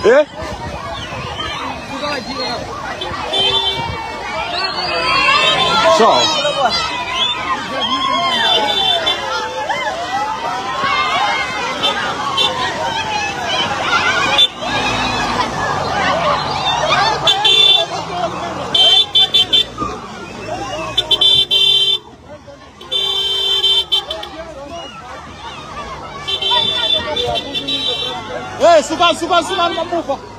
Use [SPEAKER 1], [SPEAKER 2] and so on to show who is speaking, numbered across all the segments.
[SPEAKER 1] Eh? So. Eh, suka Ramaphosa.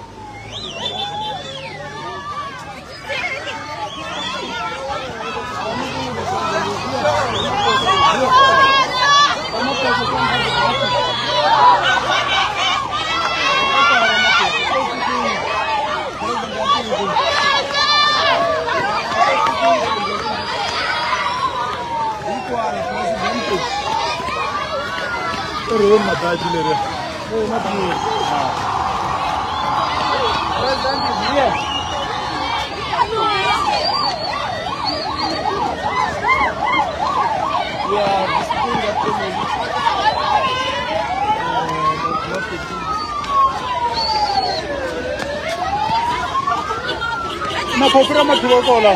[SPEAKER 1] Na popra matlokola.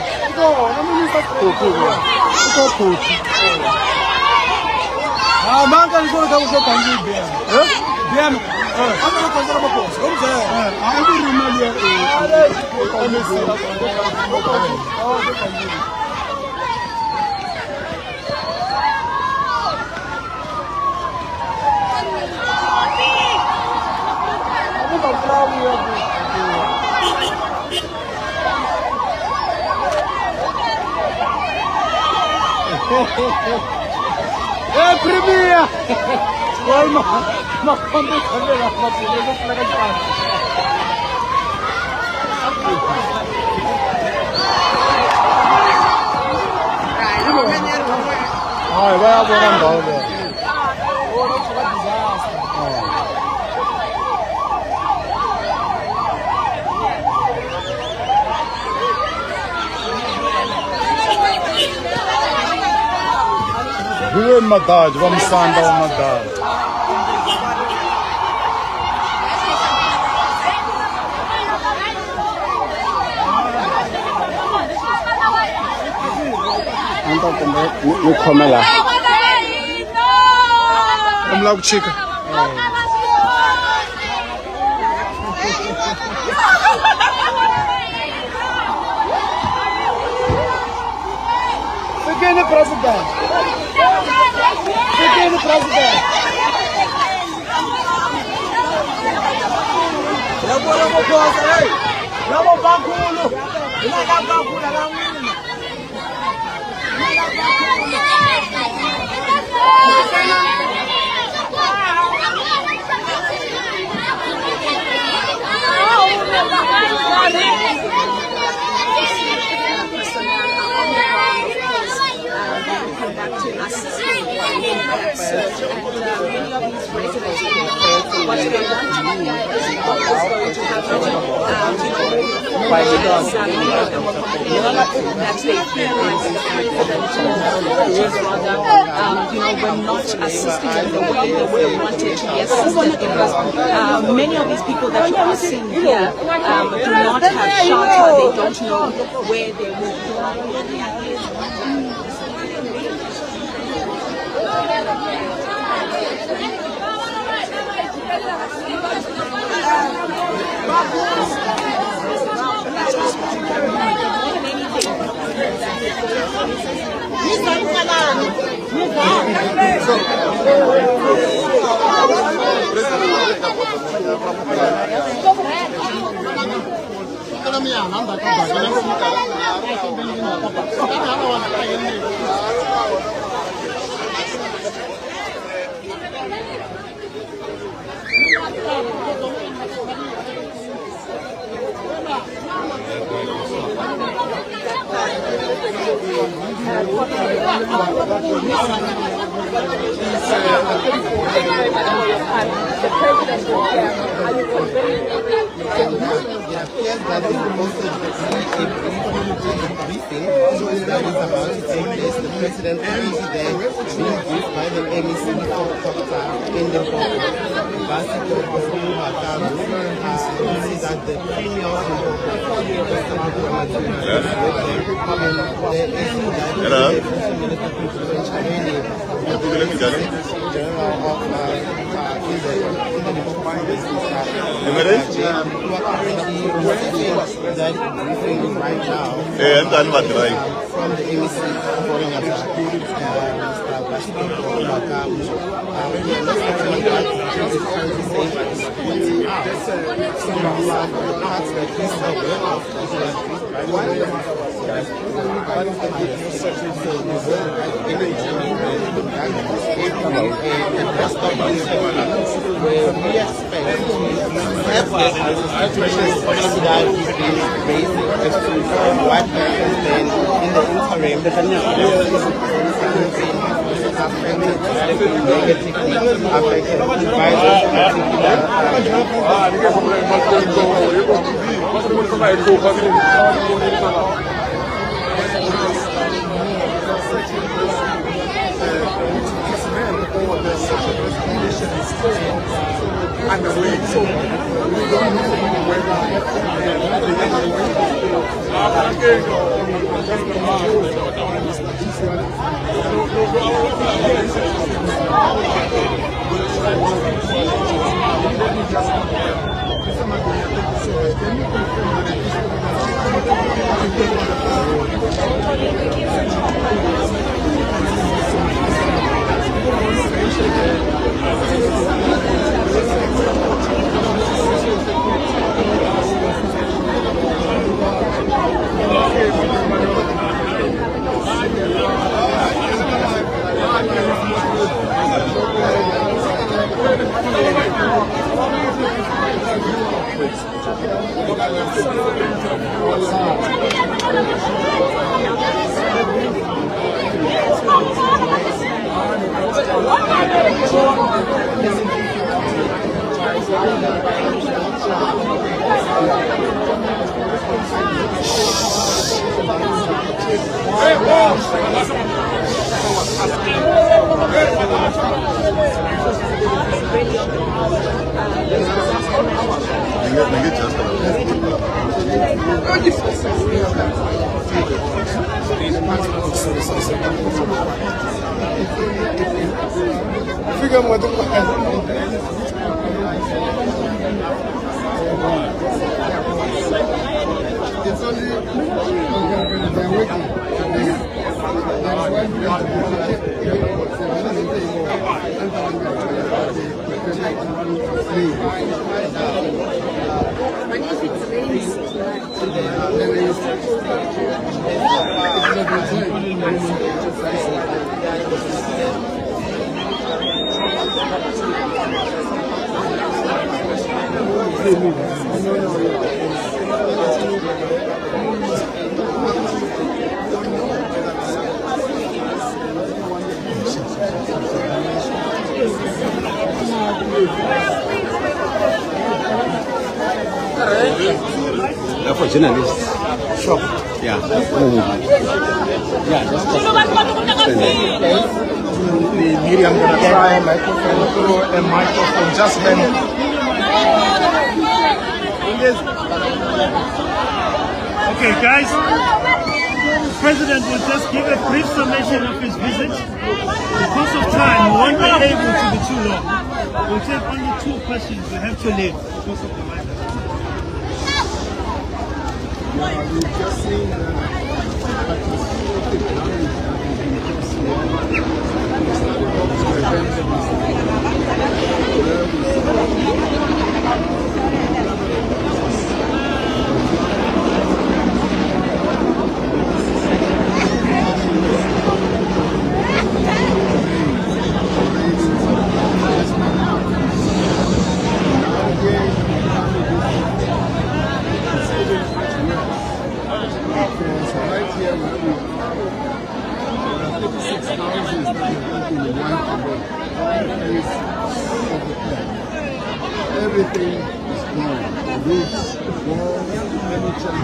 [SPEAKER 1] Na minista popra. Ito Ah, manga ni ko daw sa kanji bien. Bien. Ano ko sa Ramaphosa? Umse. Ano rin mali Eh, premia! Wal makonde kande la mapulego plaga pan. Ai, vai aborar não, velho. Viu maldade, vamos andar uma maldade. Então como no come lá. Vamos lá chica. Pequeno presidente. Pequeno presidente. Ramaphosa, ei! Ramaphosa,
[SPEAKER 2] residents here. What they want to hear is what is going to happen. That they feel like the president is rather, we're not assisting them the way they would have wanted to be assisted, because many of these people that you are seeing here do not have shelter. They don't know where they will go.
[SPEAKER 3] The president will be there being briefed by the MEC for in Limpopo. Basically, that the premium right now from the MEC foreign affairs.
[SPEAKER 4] for journalists.
[SPEAKER 1] Sure.
[SPEAKER 4] Yeah. Yeah, just
[SPEAKER 1] The media, I'm going to try a microphone through a microphone. Just a minute.
[SPEAKER 5] Okay, guys. The President will just give a brief summation of his visit. Because of time, we won't be able to be too long. We'll take only 2 questions. We have to leave because of the weather.
[SPEAKER 1] We've just seen everything is gone. The roofs, the walls, the furniture.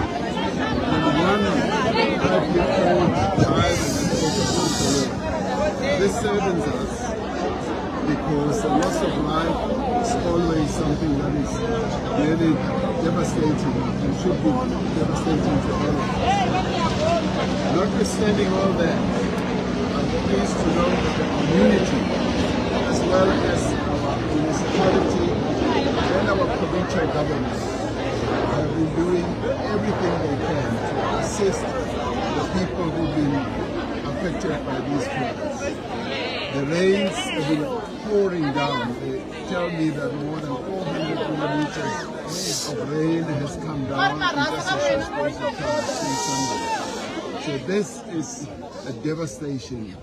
[SPEAKER 1] And one 5-year-old child is this saddens us because the loss of life is always something that is really devastating and should be devastating to all of us. Notwithstanding all that, I'm pleased to know that the community, as well as our municipality and our provincial government, have been doing everything they can to assist the people who've been affected by these floods. The rains have been pouring down. They tell me that more than 400 millimeters of rain has come down in just a short space of time since Sunday. So this is a devastation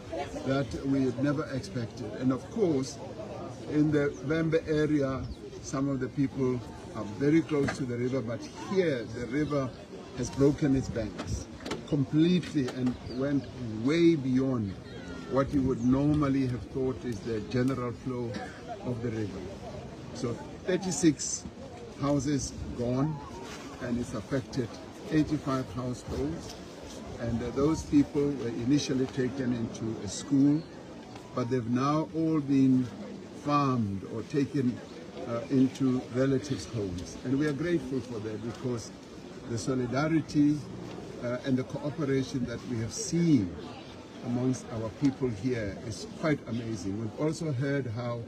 [SPEAKER 1] that we had never expected. And of course, in the Vembe area, some of the people are very close to the river, but here the river has broken its banks completely and went way beyond what you would normally have thought is the general flow of the river. So 36 houses gone, and it's affected 85 households. And those people were initially taken into a school, but they've now all been farmed or taken into relatives' homes. And we are grateful for that because the solidarity and the cooperation that we have seen amongst our people here is quite amazing. We've also heard how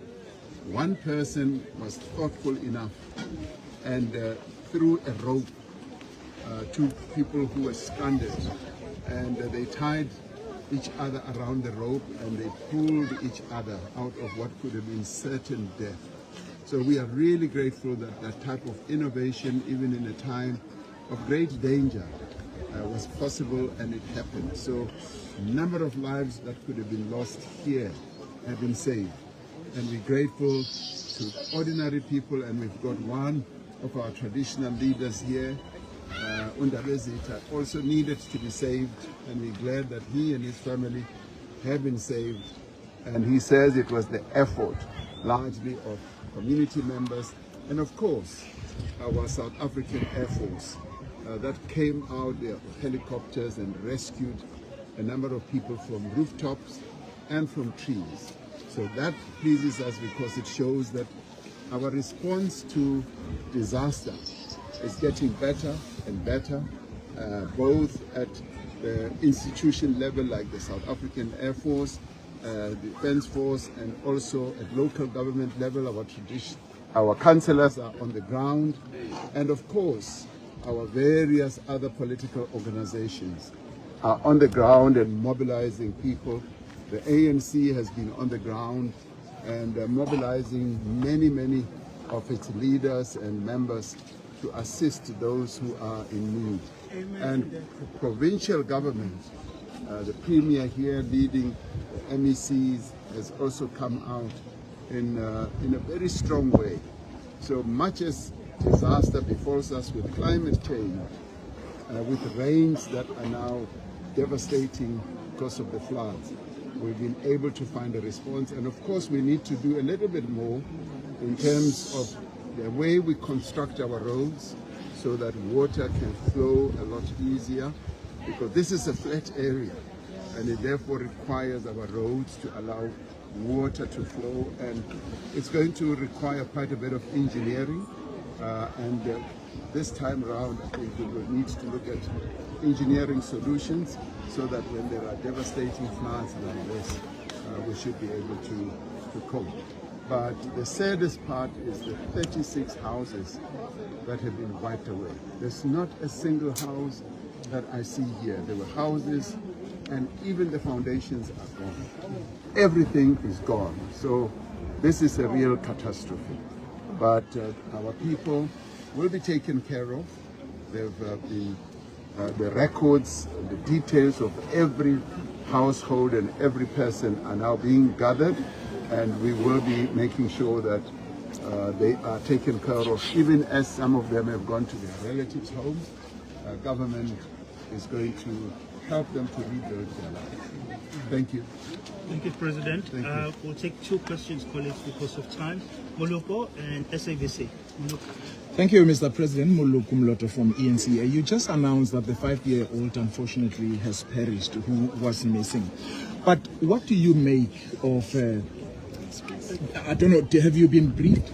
[SPEAKER 1] one person was thoughtful enough and threw a rope to people who were stranded, and they tied each other around the rope and they pulled each other out of what could have been certain death. So we are really grateful that that type of innovation, even in a time of great danger, was possible, and it happened. So a number of lives that could have been lost here have been saved. And we're grateful to ordinary people, and we've got one of our traditional leaders here, Undabezita, also needed to be saved, and we're glad that he and his family have been saved. And he says it was the effort largely of community members and of course our South African Air Force that came out there with helicopters and rescued a number of people from rooftops and from trees. So that pleases us because it shows that our response to disaster is getting better and better, both at the institution level like the South African Air Force, Defence Force, and also at local government level. Our councillors are on the ground, and of course our various other political organizations are on the ground and mobilizing people. The ANC has been on the ground and mobilizing many of its leaders and members to assist those who are in need. And provincial government, the Premier here leading the MECs, has also come out in a very strong way. So much as disaster befalls us with climate change, with rains that are now devastating because of the floods, we've been able to find a response. And of course we need to do a little bit more in terms of the way we construct our roads, so that water can flow a lot easier, because this is a flat area and it therefore requires our roads to allow water to flow, and it's going to require quite a bit of engineering, and this time around I think we will need to look at engineering solutions so that when there are devastating floods like this, we should be able to cope. But the saddest part is the 36 houses that have been wiped away. There's not a single house that I see here. There were houses and even the foundations are gone. Everything is gone. So this is a real catastrophe. But our people will be taken care of. They've been, the records, the details of every household and every person are now being gathered, and we will be making sure that they are taken care of, even as some of them have gone to their relatives' homes. Government is going to help them to rebuild their life. Thank you.
[SPEAKER 5] Thank you, President.
[SPEAKER 1] Thank you.
[SPEAKER 5] We'll take two questions, colleagues, because of time. Moloko and SABC. Moloko.
[SPEAKER 4] Thank you, Mr. President. Moloko Mloto from ENCA. You just announced that the 5-year-old unfortunately has perished, who was missing. But what do you make of, I don't know, have you been briefed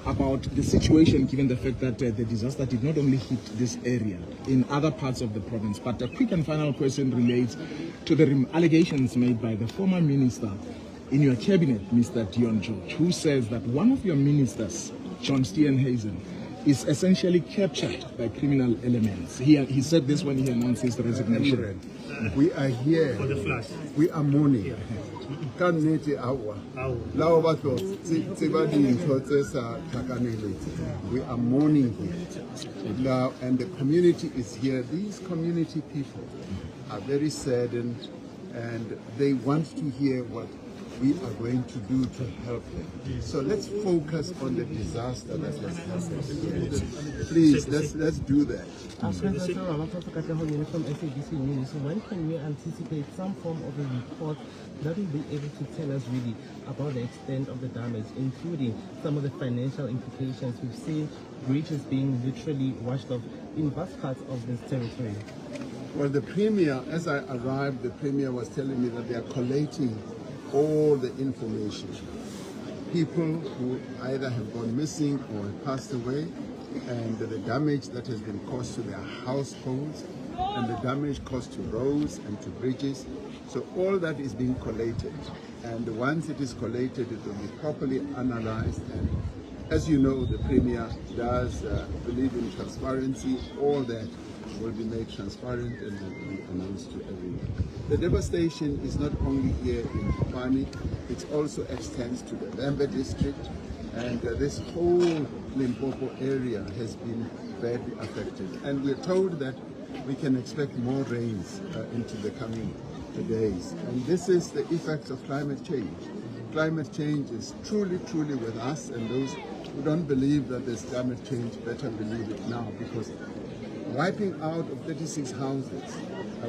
[SPEAKER 4] about the situation, given the fact that the disaster did not only hit this area, in other parts of the province? But a quick and final question relates to the allegations made by the former minister in your cabinet, Mr. Dion George, who says that one of your ministers, John Steenhuisen, is essentially captured by criminal elements. He said this when he announced his resignation.
[SPEAKER 1] We are here.
[SPEAKER 5] For the flash.
[SPEAKER 1] We are mourning. We are mourning here. Now, and the community is here. These community people are very saddened, and they want to hear what we are going to do to help them. So let's focus on the disaster that has happened. Please, let's do that.
[SPEAKER 3] President Ramaphosa from SABC News. When can we anticipate some form of a report that will be able to tell us really about the extent of the damage, including some of the financial implications? We've seen bridges being literally washed off in vast parts of this territory.
[SPEAKER 1] Well, the Premier, as I arrived, the Premier was telling me that they are collating all the information. People who either have gone missing or have passed away, and the damage that has been caused to their households, and the damage caused to roads and to bridges. So all that is being collated, and once it is collated, it will be properly analyzed. And as you know, the Premier does believe in transparency. All that will be made transparent and will be announced to everyone. The devastation is not only here in Pani, it also extends to the Lembe district, and this whole Limpopo area has been badly affected. And we're told that we can expect more rains into the coming days. And this is the effects of climate change. Climate change is truly, truly with us, and those who don't believe that there's climate change better believe it now, because wiping out of 36 houses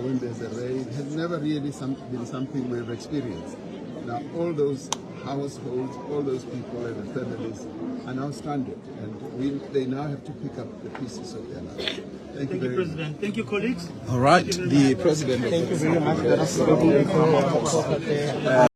[SPEAKER 1] when there's a rain has never really been something we've experienced. Now all those households, all those people and the families are now stranded, and they now have to pick up the pieces of their life. Thank you very
[SPEAKER 5] President.
[SPEAKER 1] much.
[SPEAKER 5] Thank you, colleagues.
[SPEAKER 4] All right, the President.
[SPEAKER 3] Thank you very much.